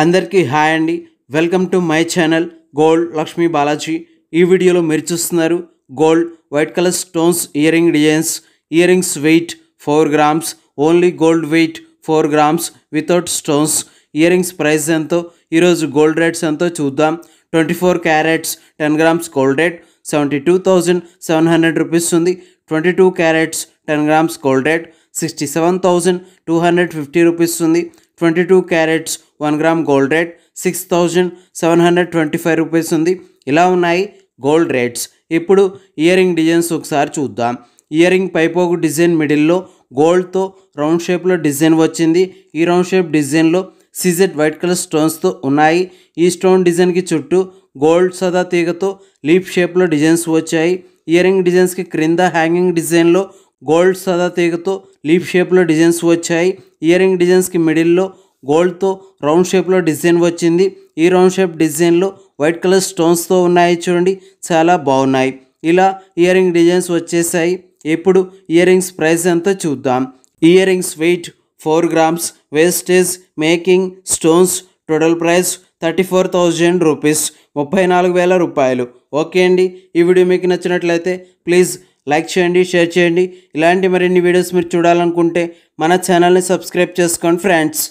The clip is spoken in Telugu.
అందరికీ హాయ్ అండి. Welcome to my channel gold Lakshmi Balaji. ఈ వీడియోలో మీరు చూస్తున్నారు gold white colour stones ear ring designs. Ear rings weight 4 grams, only gold weight 4 grams without stones. Ear rings price ఎంతో, ఈరోజు గోల్డ్ రేట్స్ ఎంతో చూద్దాం. 24 carats 10 grams gold rate 72,700 rupees ఉంది. 22 carats 10 grams gold rate 67,250 rupees ఉంది. 22 carats 1 gram gold rate 6,725 rupees ఉంది. ఇలా ఉన్నాయి గోల్డ్ రేట్స్. ఇప్పుడు ఇయర్ రింగ్ డిజైన్స్ ఒకసారి చూద్దాం. ఇయర్ రింగ్ పైపోగు డిజైన్ మిడిల్లో గోల్డ్తో రౌండ్ షేప్లో డిజైన్ వచ్చింది. ఈ రౌండ్ షేప్ డిజైన్లో సిజెడ్ వైట్ కలర్ స్టోన్స్తో ఉన్నాయి. ఈ స్టోన్ డిజైన్కి చుట్టూ గోల్డ్ సదా తీగతో లీఫ్ షేప్లో డిజైన్స్ వచ్చాయి. ఇయర్ రింగ్ డిజైన్స్కి క్రింద హ్యాంగింగ్ డిజైన్లో గోల్డ్ సదా తీగతో లీఫ్ షేప్లో డిజైన్స్ వచ్చాయి. ఇయర్ రింగ్ డిజైన్స్కి మిడిల్లో గోల్డ్తో రౌండ్ షేప్లో డిజైన్ వచ్చింది. ఈ రౌండ్ షేప్ డిజైన్లో వైట్ కలర్ స్టోన్స్తో ఉన్నాయి. చూడండి, చాలా బాగున్నాయి. ఇలా ఇయర్ రింగ్ డిజైన్స్ వచ్చేసాయి. ఇప్పుడు ఇయర్ రింగ్స్ ప్రైస్ ఎంతో చూద్దాం. Ear rings weight 4 grams, wastage making stones, total price 34,000 rupees, 34,000 రూపాయలు. ఓకే అండి, ఈ వీడియో మీకు నచ్చినట్లయితే ప్లీజ్ లైక్ చేయండి, షేర్ చేయండి. ఇలాంటి మరిన్ని వీడియోస్ మీరు చూడాలనుకుంటే మన ఛానల్ని సబ్స్క్రైబ్ చేసుకోండి ఫ్రెండ్స్.